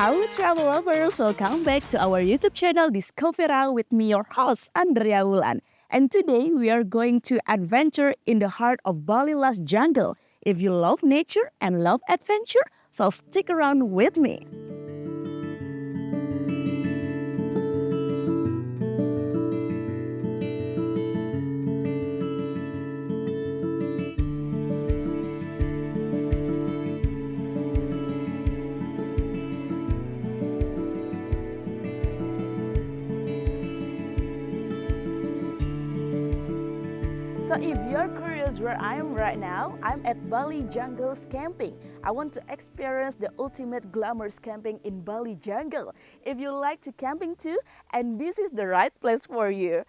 Hello travel lovers, welcome back to our YouTube channel Discovera with me your host Andrea Wulan. And today we are going to adventure in the heart of Bali Jungle. If you love nature and love adventure, so stick around with me. So if you're curious where I am right now, I'm at Bali Jungle Camping. I want to experience the ultimate glamorous camping in Bali Jungle. If you like to camping too, and this is the right place for you.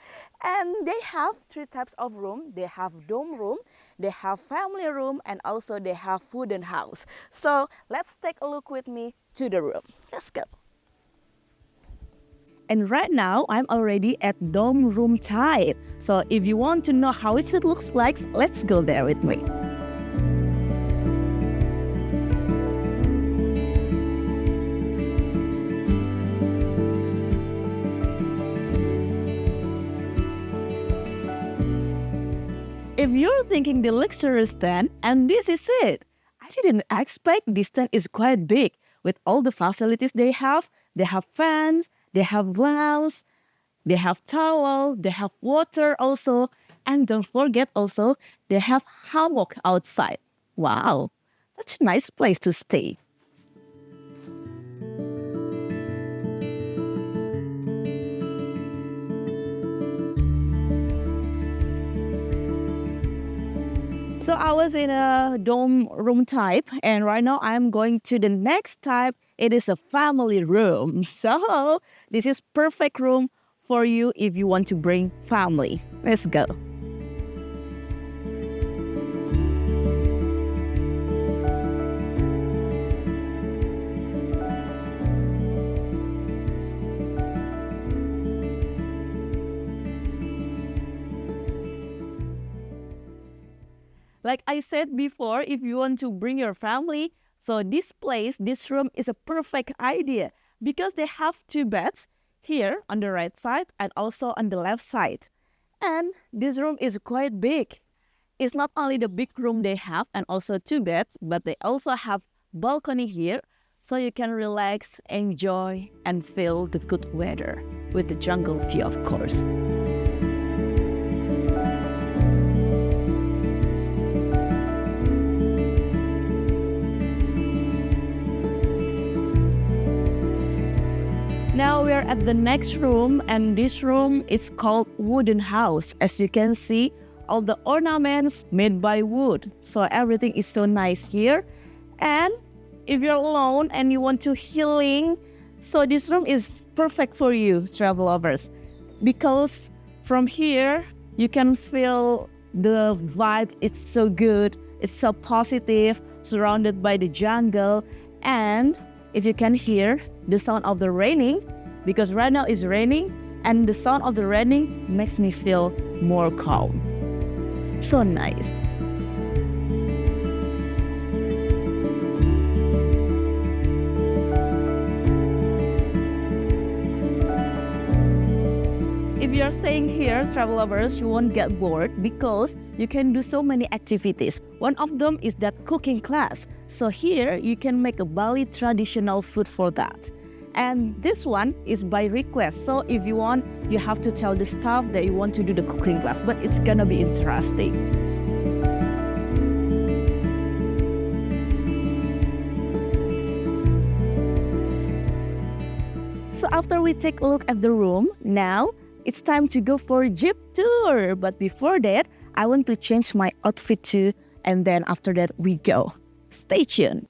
And they have three types of room. They have dome room, they have family room, and also they have wooden house. So let's take a look with me to the room. Let's go. And right now, I'm already at dome room type. So if you want to know how it looks like, let's go there with me. If you're thinking the luxurious tent, and this is it. I didn't expect this tent is quite big. With all the facilities they have fans, they have lamps, they have towel, they have water also, and don't forget also, they have hammock outside. Wow, such a nice place to stay. So I was in a dome room type, and right now I'm going to the next type. It is a family room. So this is perfect room for you if you want to bring family. Let's go. Like I said before, if you want to bring your family, so this room is a perfect idea because they have two beds here on the right side and also on the left side. And this room is quite big. It's not only the big room they have and also two beds, but they also have balcony here so you can relax, enjoy, and feel the good weather with the jungle view, of course. Now we are at the next room, and this room is called wooden house. As you can see, all the ornaments made by wood. So everything is so nice here. And if you're alone and you want to healing, so this room is perfect for you, travel lovers. Because from here, you can feel the vibe. It's so good. It's so positive, surrounded by the jungle. And if you can hear the sound of the raining, because right now it's raining, and the sound of the raining makes me feel more calm. So nice. If you're staying here, travel lovers, you won't get bored because you can do so many activities. One of them is that cooking class. So here you can make a Bali traditional food for that. And this one is by request. So if you want, you have to tell the staff that you want to do the cooking class, but it's gonna be interesting. So after we take a look at the room, now it's time to go for a jeep tour. But before that, I want to change my outfit too. And then after that, we go. Stay tuned.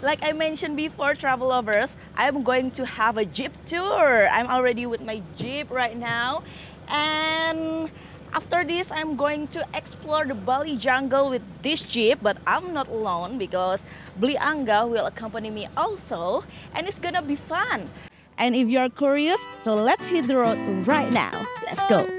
Like I mentioned before, travel lovers, I'm going to have a jeep tour. I'm already with my jeep right now. And after this, I'm going to explore the Bali jungle with this jeep. But I'm not alone because Bli Angga will accompany me also. And it's gonna be fun. And if you're curious, so let's hit the road right now. Let's go.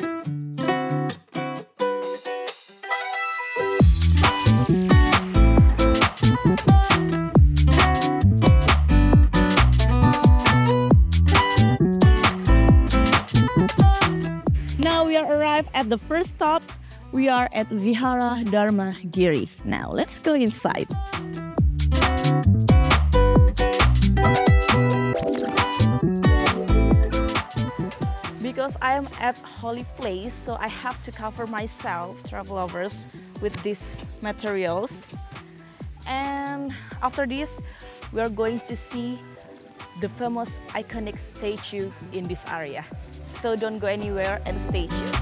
Now we are arrived at the first stop. We are at Vihara Dharma Giri. Now let's go inside. Because I am at holy place, so I have to cover myself, travel lovers, with these materials. And after this, we are going to see the famous iconic statue in this area. So don't go anywhere and stay tuned.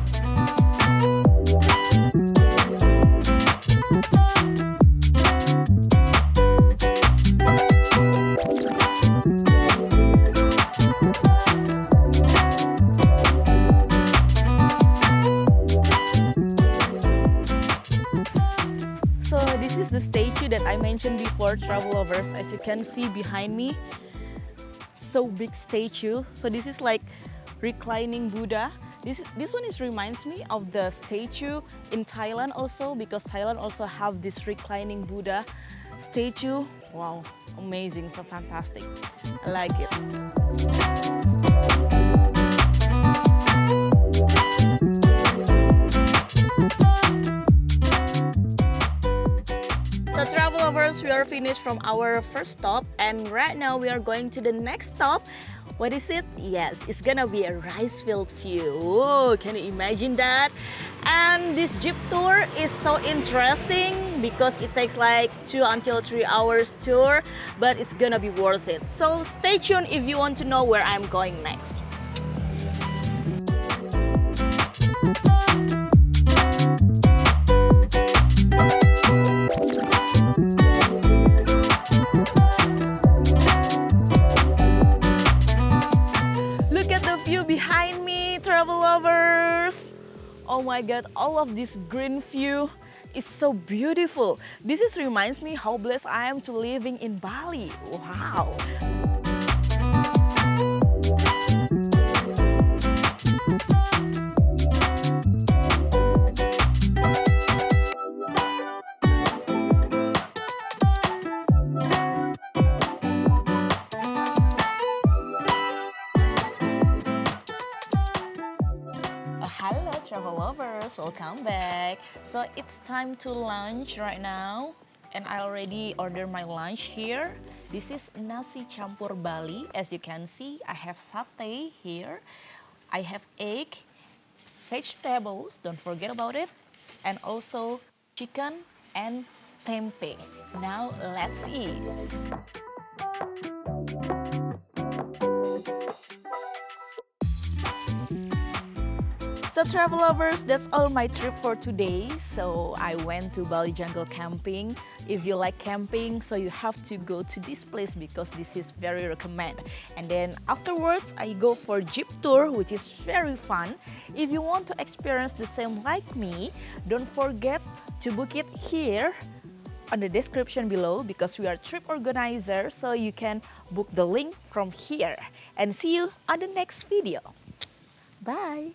So this is the statue that I mentioned before, travel lovers. As you can see behind me, so big statue. So this is like reclining Buddha. This one reminds me of the statue in Thailand also, because Thailand also have this reclining Buddha statue. Wow, amazing, so fantastic. I like it. So travel lovers, we are finished from our first stop, and right now we are going to the next stop. What is it? Yes, it's gonna be a rice field view. Whoa, can you imagine that? And this jeep tour is so interesting because it takes like 2 until 3 hours tour, but it's gonna be worth it. So stay tuned if you want to know where I'm going next. Behind me, travel lovers. Oh my god, all of this green view is so beautiful. This reminds me how blessed I am to living in Bali. Wow. Hello travel lovers, welcome back. So it's time to lunch right now, and I already ordered my lunch here. This is nasi campur Bali. As you can see, I have satay here. I have egg, vegetables, don't forget about it, and also chicken and tempeh. Now let's eat. So travel lovers, that's all my trip for today. So I went to Bali Jungle Camping. If you like camping, so you have to go to this place because this is very recommended. And then afterwards, I go for jeep tour, which is very fun. If you want to experience the same like me, don't forget to book it here on the description below because we are trip organizers, so you can book the link from here. And see you on the next video. Bye!